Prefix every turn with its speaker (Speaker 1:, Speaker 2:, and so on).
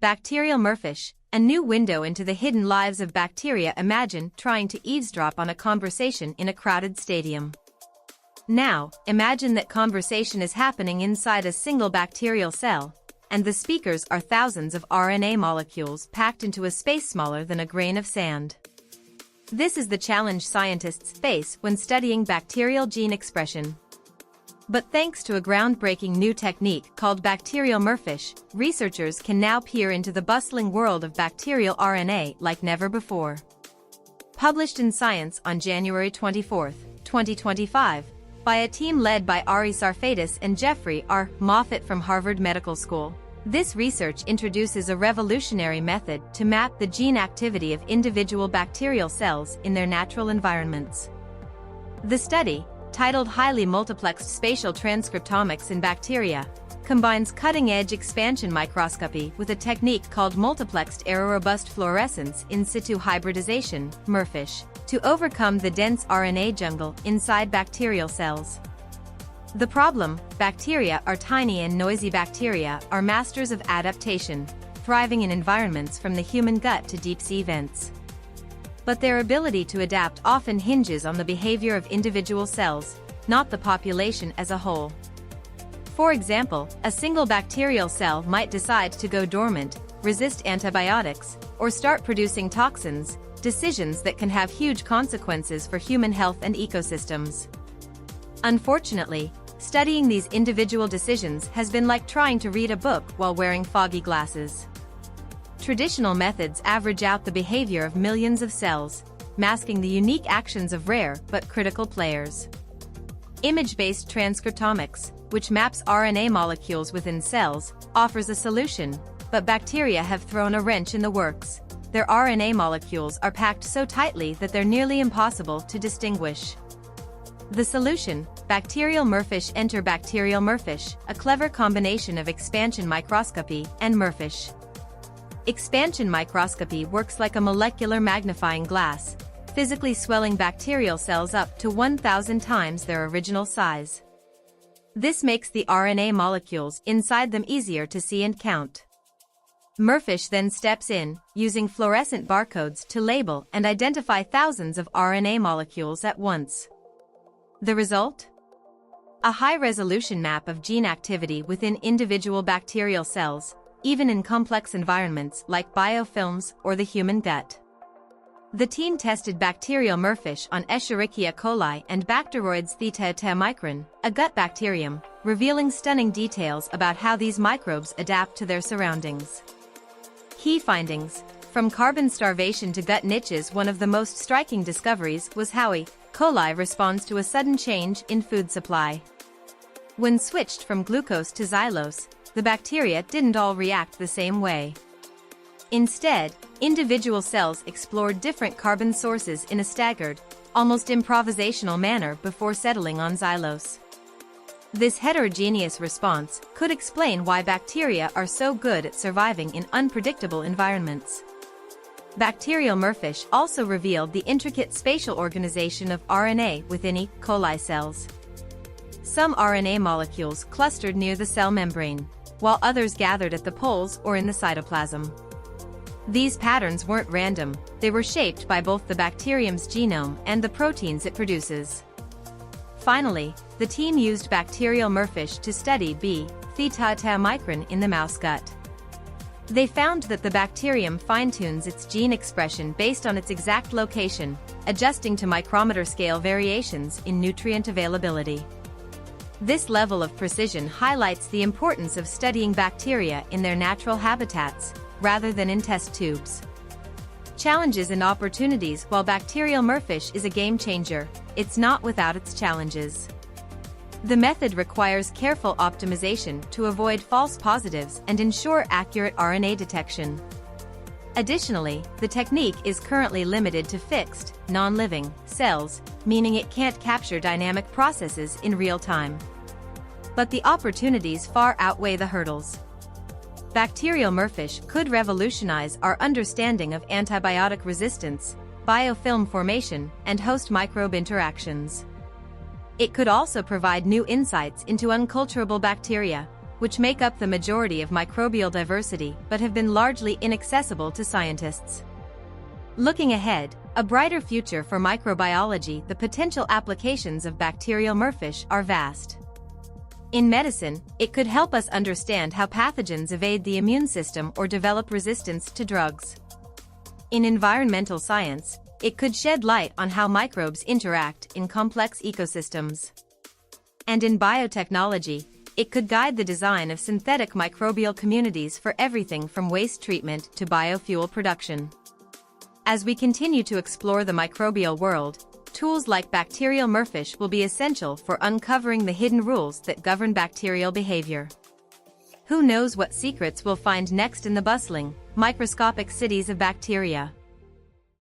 Speaker 1: Bacterial-MERFISH, a new window into the hidden lives of bacteria. Imagine trying to eavesdrop on a conversation in a crowded stadium. Now, imagine that conversation is happening inside a single bacterial cell, and the speakers are thousands of RNA molecules packed into a space smaller than a grain of sand. This is the challenge scientists face when studying bacterial gene expression. But thanks to a groundbreaking new technique called Bacterial-MERFISH, researchers can now peer into the bustling world of bacterial RNA like never before. Published in Science on January 24, 2025, by a team led by Ari Sarfaitis and Jeffrey R. Moffitt from Harvard Medical School, this research introduces a revolutionary method to map the gene activity of individual bacterial cells in their natural environments. The study, titled Highly Multiplexed Spatial Transcriptomics in Bacteria, combines cutting-edge expansion microscopy with a technique called multiplexed aerorobust fluorescence in situ hybridization, MERFISH, to overcome the dense RNA jungle inside bacterial cells. The problem: bacteria are tiny and noisy. Bacteria are masters of adaptation, thriving in environments from the human gut to deep-sea vents. But their ability to adapt often hinges on the behavior of individual cells, not the population as a whole. For example, a single bacterial cell might decide to go dormant, resist antibiotics, or start producing toxins, decisions that can have huge consequences for human health and ecosystems. Unfortunately, studying these individual decisions has been like trying to read a book while wearing foggy glasses. Traditional methods average out the behavior of millions of cells, masking the unique actions of rare but critical players. Image-based transcriptomics, which maps RNA molecules within cells, offers a solution, but bacteria have thrown a wrench in the works. Their RNA molecules are packed so tightly that they're nearly impossible to distinguish. The solution: Bacterial-MERFISH. Enter Bacterial-MERFISH, a clever combination of expansion microscopy and MERFISH. Expansion microscopy works like a molecular magnifying glass, physically swelling bacterial cells up to 1,000 times their original size. This makes the RNA molecules inside them easier to see and count. MERFISH then steps in, using fluorescent barcodes to label and identify thousands of RNA molecules at once. The result? A high-resolution map of gene activity within individual bacterial cells, even in complex environments like biofilms or the human gut. The team tested Bacterial-MERFISH on Escherichia coli and Bacteroides theta, a gut bacterium, revealing stunning details about how these microbes adapt to their surroundings. Key findings: from carbon starvation to gut niches. One of the most striking discoveries was how E. coli responds to a sudden change in food supply. When switched from glucose to xylose, the bacteria didn't all react the same way. Instead, individual cells explored different carbon sources in a staggered, almost improvisational manner before settling on xylose. This heterogeneous response could explain why bacteria are so good at surviving in unpredictable environments. Bacterial-MERFISH also revealed the intricate spatial organization of RNA within E. coli cells. Some RNA molecules clustered near the cell membrane, while others gathered at the poles or in the cytoplasm. These patterns weren't random, they were shaped by both the bacterium's genome and the proteins it produces. Finally, the team used Bacterial-MERFISH to study B. theta in the mouse gut. They found that the bacterium fine-tunes its gene expression based on its exact location, adjusting to micrometer-scale variations in nutrient availability. This level of precision highlights the importance of studying bacteria in their natural habitats, rather than in test tubes. Challenges and opportunities. While Bacterial-MERFISH is a game-changer, it's not without its challenges. The method requires careful optimization to avoid false positives and ensure accurate RNA detection. Additionally, the technique is currently limited to fixed, non-living cells, meaning it can't capture dynamic processes in real time. But the opportunities far outweigh the hurdles. Bacterial-MERFISH could revolutionize our understanding of antibiotic resistance, biofilm formation, and host-microbe interactions. It could also provide new insights into unculturable bacteria, which make up the majority of microbial diversity but have been largely inaccessible to scientists. Looking ahead, a brighter future for microbiology. The potential applications of Bacterial-MERFISH are vast. In medicine, it could help us understand how pathogens evade the immune system or develop resistance to drugs. In environmental science, it could shed light on how microbes interact in complex ecosystems. And in biotechnology, it could guide the design of synthetic microbial communities for everything from waste treatment to biofuel production. As we continue to explore the microbial world, tools like Bacterial-MERFISH will be essential for uncovering the hidden rules that govern bacterial behavior. Who knows what secrets we'll find next in the bustling, microscopic cities of bacteria?